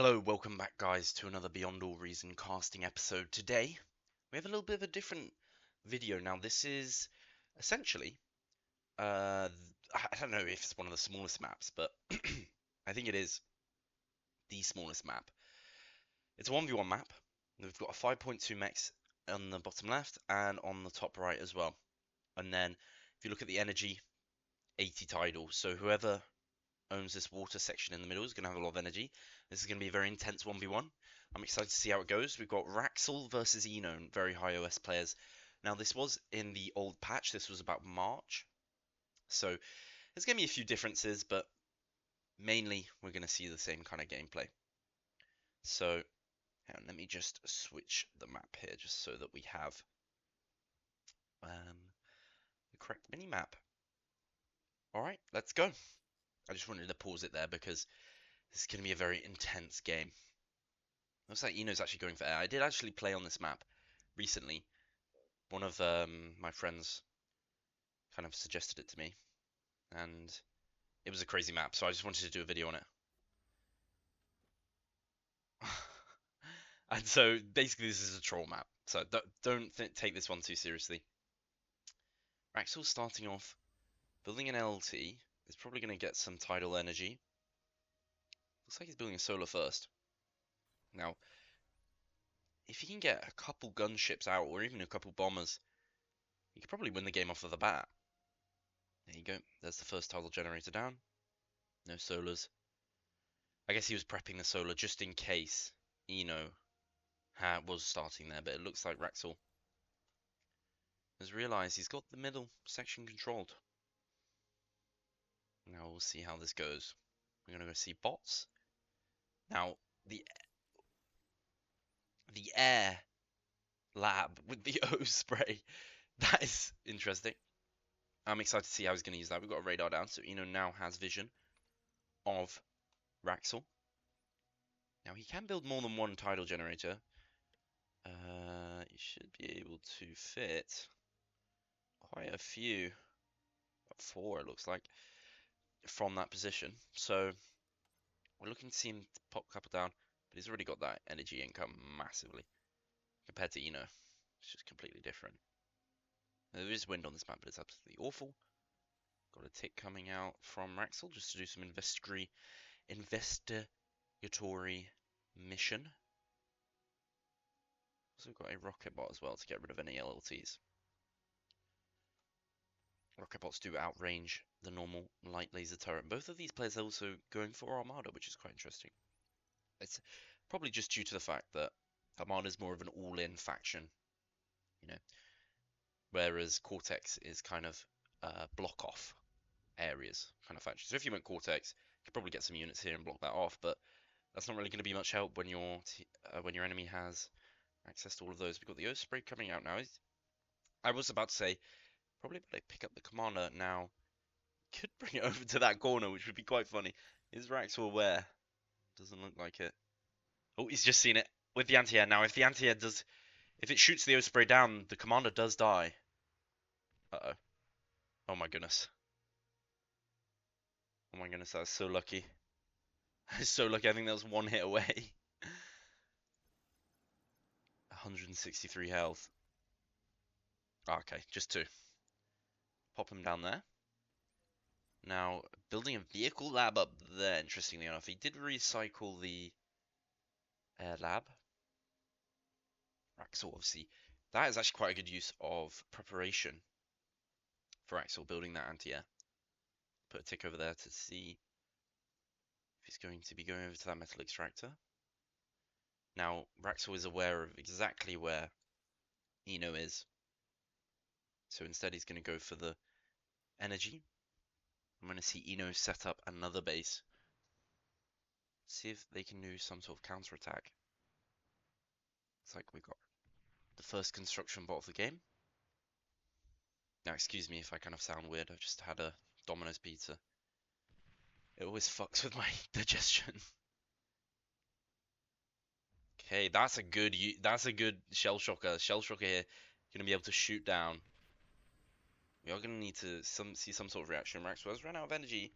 Hello, welcome back guys to another Beyond All Reason casting episode. Today, we have a little bit of a different video. Now this is essentially, I don't know if it's one of the smallest maps, but I think it is the smallest map. It's a 1v1 map. We've got a 5.2 max on the bottom left and on the top right as well. And then if you look at the energy, 80 tidal. So whoever owns this water section in the middle is going to have a lot of energy. This is going to be a very intense 1v1. I'm excited to see how it goes. We've got Wraxell versus ENO, very high OS players. Now, this was in the old patch. This was about March. So, there's going to be a few differences, but mainly we're going to see the same kind of gameplay. So, let me just switch the map here just so that we have the correct mini-map. Alright, let's go. I just wanted to pause it there because this is going to be a very intense game. Looks like Eno's actually going for air. I did actually play on this map recently. One of my friends kind of suggested it to me, and it was a crazy map, so I just wanted to do a video on it. And so basically this is a troll map, so don't take this one too seriously. Wraxell's starting off building an LT. Is probably going to get some tidal energy. Looks like he's building a solar first. Now, if he can get a couple gunships out, or even a couple bombers, he could probably win the game off of the bat. There you go. There's the first tidal generator down. No solars. I guess he was prepping the solar just in case ENO was starting there, but it looks like Wraxell has realized he's got the middle section controlled. Now we'll see how this goes. We're going to go see bots. Now, the air lab with the O spray, that is interesting. I'm excited to see how he's going to use that. We've got a radar down, so ENO now has vision of Wraxell. Now, he can build more than one tidal generator. He should be able to fit quite a few, 4 it looks like, from that position. So we're looking to see him pop a couple down, but he's already got that energy income massively compared to ENO. It's just completely different. Now, there is wind on this map, but it's absolutely awful. Got a tick coming out from Wraxell just to do some investigatory mission. Also got a rocket bot as well to get rid of any LLTs. Rocket bots do outrange the normal light laser turret. Both of these players are also going for Armada, which is quite interesting. It's probably just due to the fact that Armada is more of an all-in faction, you know, whereas Cortex is kind of block-off areas kind of faction. So if you went Cortex, you could probably get some units here and block that off, but that's not really going to be much help when your enemy has access to all of those. We've got the O-spray coming out now. I was about to say, probably better pick up the commander now. Could bring it over to that corner, which would be quite funny. Is Wraxell aware? Doesn't look like it. Oh, he's just seen it with the anti-air. Now, if the anti-air does, if it shoots the O-spray down, the commander does die. Uh-oh. Oh my goodness. Oh my goodness, that was so lucky. I was so lucky. I think that was 1 hit away. 163 health. Okay, just 2. Pop him down there. Now, building a vehicle lab up there, interestingly enough. He did recycle the air lab. Wraxell, obviously. That is actually quite a good use of preparation for Wraxell, building that anti-air. Put a tick over there to see if he's going to be going over to that metal extractor. Now, Wraxell is aware of exactly where ENO is. So instead he's going to go for the energy. I'm going to see ENO set up another base. See if they can do some sort of counter-attack. It's like we got the first construction bot of the game. Now, excuse me if I kind of sound weird. I just had a Domino's pizza. It always fucks with my digestion. Okay, that's a good shell shocker. Shell shocker here, gonna be able to shoot down. We are gonna need to see some sort of reaction. Wraxell has run out of energy.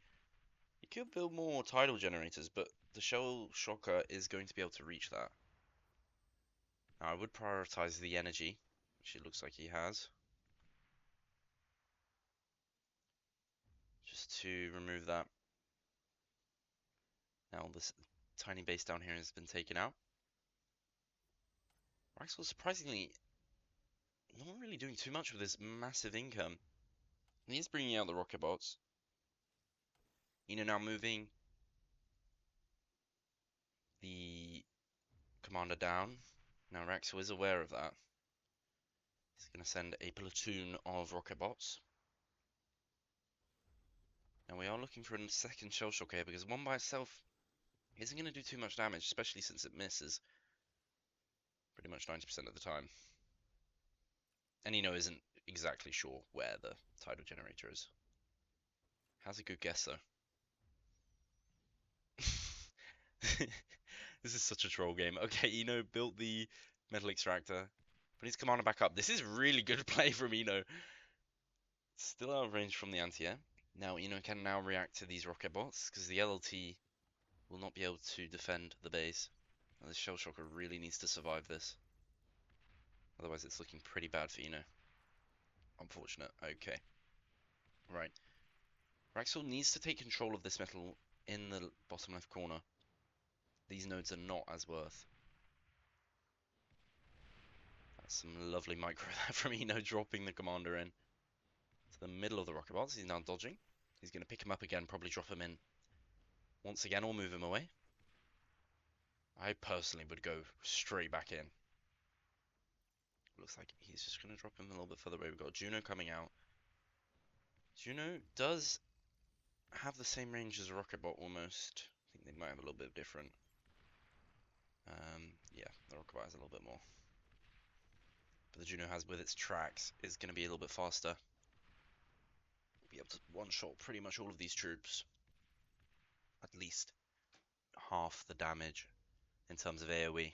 He could build more tidal generators, but the Shell Shocker is going to be able to reach that. Now, I would prioritize the energy, which it looks like he has. Just to remove that. Now, this tiny base down here has been taken out. Wraxell surprisingly not really doing too much with his massive income. He's bringing out the rocket bots. ENO now moving the commander down. Now Wraxell is aware of that. He's going to send a platoon of rocket bots. Now we are looking for a second shell shock here because one by itself isn't going to do too much damage, especially since it misses pretty much 90% of the time. And ENO isn't exactly sure where the tidal generator is. Has a good guess though. This is such a troll game. Okay, ENO built the metal extractor. Put his commander back up. This is really good play from ENO. Still out of range from the anti-air. Now ENO can now react to these rocket bots because the LLT will not be able to defend the base. Now, the shell shocker really needs to survive this. Otherwise it's looking pretty bad for ENO. Unfortunate. Okay. Right. Wraxell needs to take control of this metal in the bottom left corner. These nodes are not as worth. That's some lovely micro there from ENO, dropping the commander in to the middle of the rocket bots. He's now dodging. He's going to pick him up again, probably drop him in once again or move him away. I personally would go straight back in. Looks like he's just going to drop him a little bit further away. We've got Juno coming out. Juno does have the same range as a rocket bot almost. I think they might have a little bit different. Yeah, the rocket bot has a little bit more. But the Juno has, with its tracks, is going to be a little bit faster. Be able to one-shot pretty much all of these troops. At least half the damage in terms of AoE.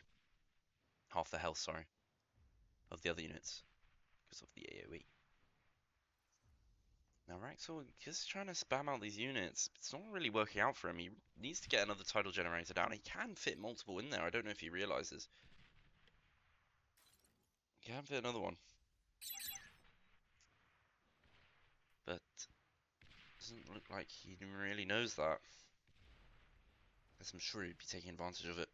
Half the health, sorry, of the other units because of the AoE. Now Wraxell just trying to spam out these units. It's not really working out for him. He needs to get another tidal generator down. He can fit multiple in there. I don't know if he realizes. He can fit another one. But doesn't look like he really knows that. Guess I'm sure he'd be taking advantage of it.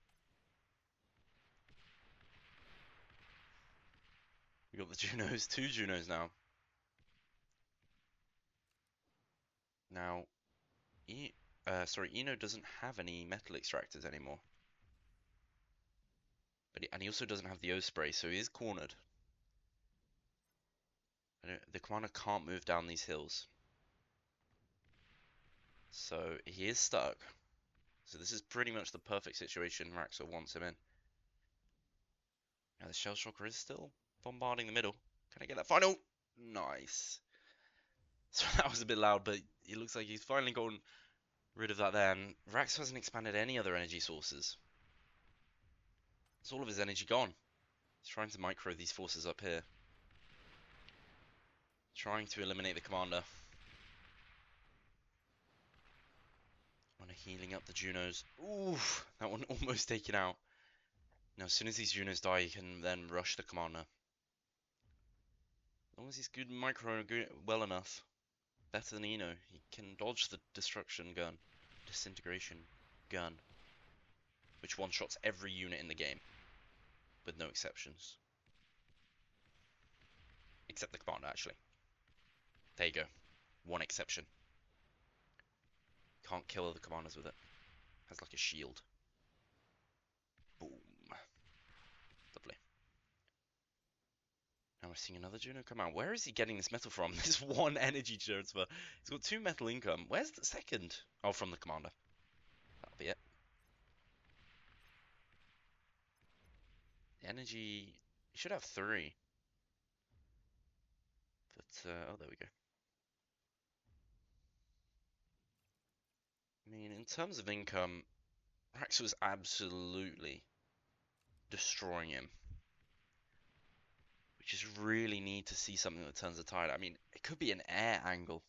We got the Junos, 2 Junos now. Now, ENO doesn't have any metal extractors anymore. And he also doesn't have the O-spray, so he is cornered. The commander can't move down these hills. So he is stuck. So this is pretty much the perfect situation Wraxell wants him in. Now the shell shocker is still bombarding the middle. Can I get that final? Nice. So that was a bit loud, but it looks like he's finally gotten rid of that there. And Wraxell hasn't expanded any other energy sources. It's all of his energy gone. He's trying to micro these forces up here. Trying to eliminate the commander. Healing up the Junos. Ooh, that one almost taken out. Now, as soon as these Junos die, he can then rush the commander. As long as he's good micro well enough, better than ENO, he can dodge the destruction gun, disintegration gun, which one-shots every unit in the game, with no exceptions. Except the commander, actually. There you go. One exception. Can't kill other commanders with it. Has like a shield. Boom. Lovely. Now we're seeing another Juno come out. Where is he getting this metal from? This one energy transfer. He's got 2 metal income. Where's the second? Oh, from the commander. That'll be it. The energy... He should have 3. But, oh, there we go. I mean, in terms of income, Wraxell was absolutely destroying him. We just really need to see something that turns the tide. I mean, it could be an air angle.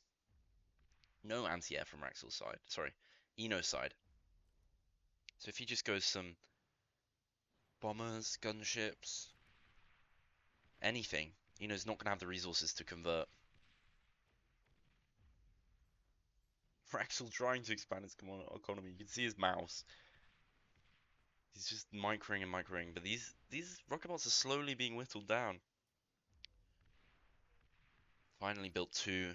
No anti-air from Wraxell's side. Sorry, ENO's side. So if he just goes some bombers, gunships, anything, Eno's not going to have the resources to convert. Wraxell trying to expand his economy. You can see his mouse. He's just microing and microing. But these rocket bots are slowly being whittled down. Finally built 2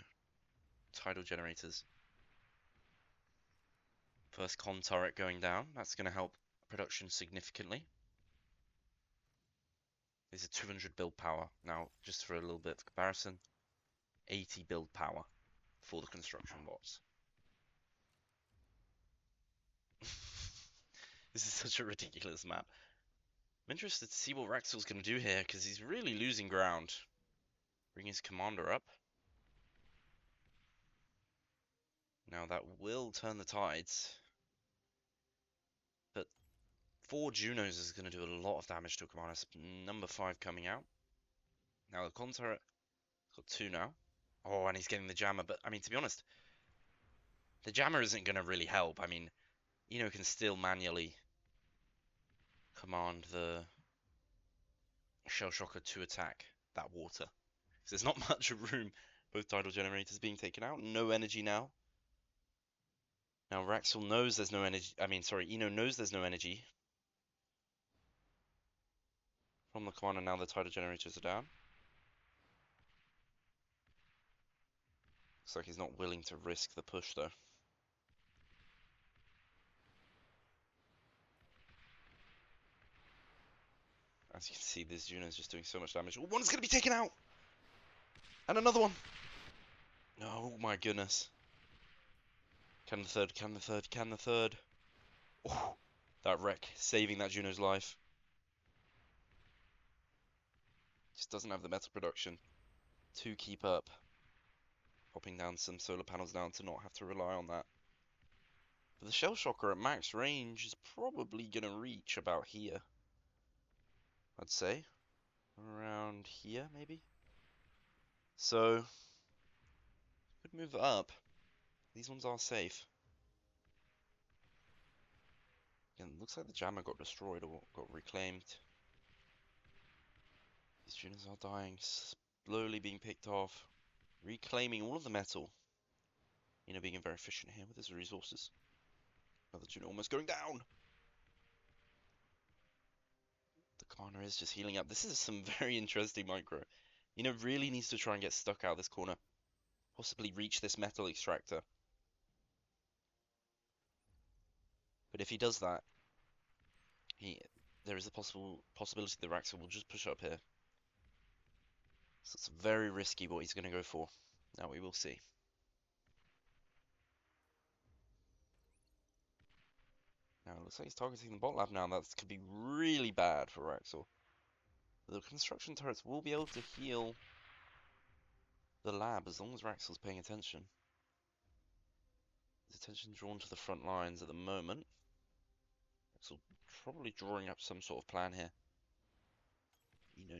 tidal generators. First con turret going down. That's going to help production significantly. These are 200 build power. Now, just for a little bit of comparison, 80 build power for the construction bots. This is such a ridiculous map. I'm interested to see what Wraxell's going to do here, because he's really losing ground. Bring his commander up. Now that will turn the tides. But 4 Junos is going to do a lot of damage to a commander. Number 5 coming out. Now the con turret got 2 now. Oh, and he's getting the jammer. But, I mean, to be honest, the jammer isn't going to really help. I mean, ENO can still manually command the Shell Shocker to attack that water. Because there's not much room. Both tidal generators being taken out. No energy now. Now Wraxell knows there's no energy. ENO knows there's no energy from the commander. Now the tidal generators are down. Looks like he's not willing to risk the push though. As you can see, this Juno's just doing so much damage. Oh, one's going to be taken out! And another one! Oh my goodness. Can the third, can the third, can the third? Oh, that wreck saving that Juno's life. Just doesn't have the metal production to keep up. Popping down some solar panels down to not have to rely on that. But the Shell Shocker at max range is probably going to reach about here. I'd say. Around here, maybe? So, could move up. These ones are safe. Again, looks like the jammer got destroyed or got reclaimed. These tuners are dying, slowly being picked off. Reclaiming all of the metal. Being very efficient here with his resources. Another tuner almost going down. The commander is just healing up. This is some very interesting micro. Really needs to try and get stuck out of this corner. Possibly reach this metal extractor. But if he does that, there is a possibility that Wraxell will just push up here. So it's very risky what he's going to go for. Now we will see. Now it looks like he's targeting the bot lab now. That could be really bad for Wraxell. The construction turrets will be able to heal the lab as long as Wraxell's paying attention. His attention drawn to the front lines at the moment. Wraxell probably drawing up some sort of plan here.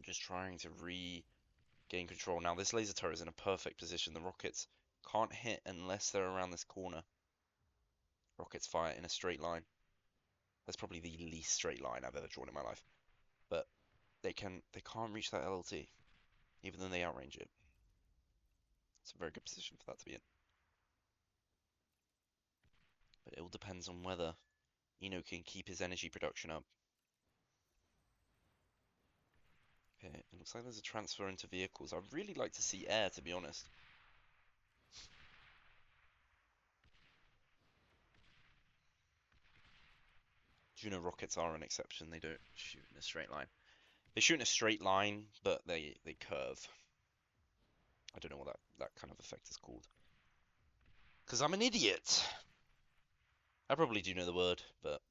Just trying to regain control. Now this laser turret is in a perfect position. The rockets can't hit unless they're around this corner. Rockets fire in a straight line. That's probably the least straight line I've ever drawn in my life. But they can't reach that LLT, even though they outrange it. It's a very good position for that to be in. But it all depends on whether ENO can keep his energy production up. Okay, it looks like there's a transfer into vehicles. I'd really like to see air, to be honest. Juno rockets are an exception. They don't shoot in a straight line. They shoot in a straight line, but they curve. I don't know what that kind of effect is called. Because I'm an idiot. I probably do know the word, but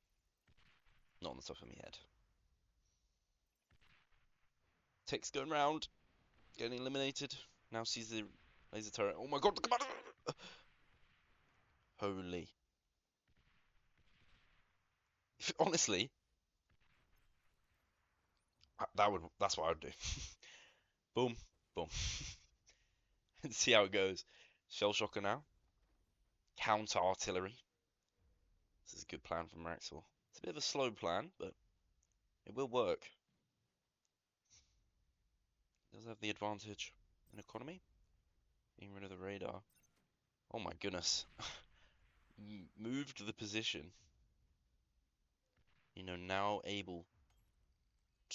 not on the top of my head. Ticks going round. Getting eliminated. Now sees the laser turret. Oh my god, the commander! Holy. Honestly, that's what I would do. Boom, boom. And see how it goes. Shell Shocker now. Counter artillery. This is a good plan from Wraxell. It's a bit of a slow plan, but it will work. It does have the advantage in economy, being rid of the radar. Oh my goodness. Moved the position. You know, now able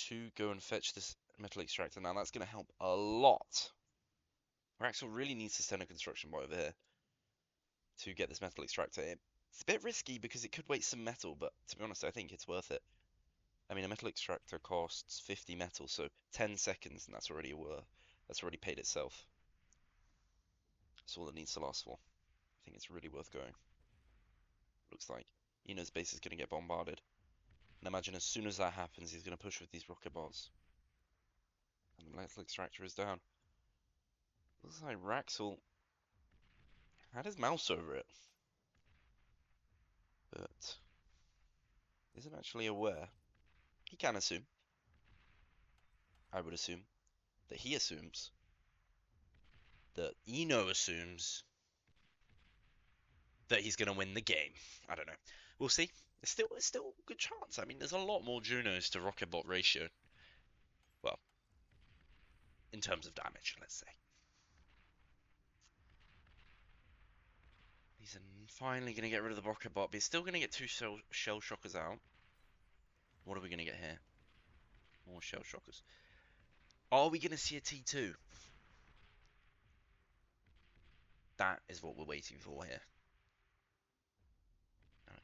to go and fetch this metal extractor. Now that's going to help a lot. Wraxell really needs to send a construction boy over here to get this metal extractor. It's a bit risky because it could waste some metal, but to be honest, I think it's worth it. I mean, a metal extractor costs 50 metal, so 10 seconds, and that's already paid itself. That's all it needs to last for. I think it's really worth going. Looks like ENO's base is going to get bombarded. And imagine as soon as that happens, he's going to push with these rocket bots. And the metal extractor is down. Looks like Wraxell had his mouse over it, but isn't actually aware. He can assume. I would assume that he assumes that ENO assumes that he's going to win the game. I don't know. We'll see. It's still a good chance. I mean, there's a lot more Junos to Rocketbot ratio. Well, in terms of damage, let's say. He's finally going to get rid of the Rocketbot, but he's still going to get two shell shockers out. What are we going to get here? More shell shockers. Are we going to see a T2? That is what we're waiting for here.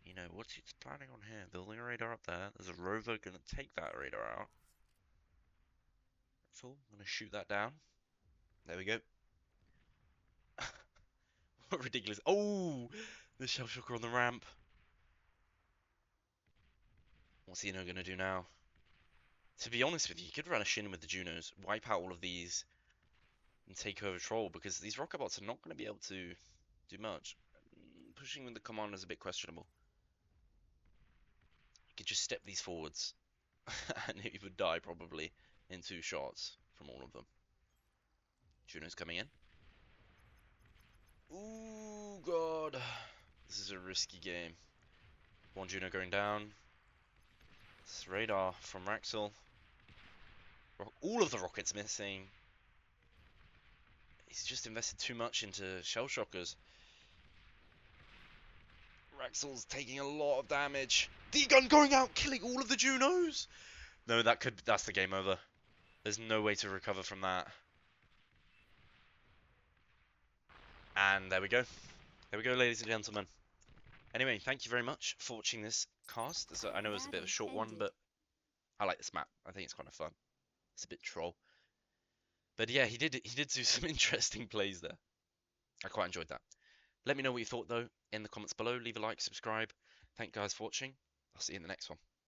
You know, what's he planning on here? Building a radar up there. There's a rover going to take that radar out. So, I'm going to shoot that down. There we go. What ridiculous. Oh! The shell shocker on the ramp. What's ENO going to do now? To be honest with you, he could run a shin with the Junos, wipe out all of these, and take over Troll, because these rocket bots are not going to be able to do much. Pushing with the commander is a bit questionable. He could just step these forwards, and he would die probably in 2 shots from all of them. Juno's coming in. Ooh, God. This is a risky game. One Juno going down. This radar from Wraxell. All of the rockets missing. He's just invested too much into shell shockers. Wraxell's taking a lot of damage. D-gun going out, killing all of the Junos. No, that's the game over. There's no way to recover from that. And there we go. There we go, ladies and gentlemen. Anyway, thank you very much for watching this cast. I know it was a bit of a short one, but I like this map. I think it's kind of fun. It's a bit troll. But yeah, he did do some interesting plays there. I quite enjoyed that. Let me know what you thought, though, in the comments below. Leave a like, subscribe. Thank you guys for watching. I'll see you in the next one.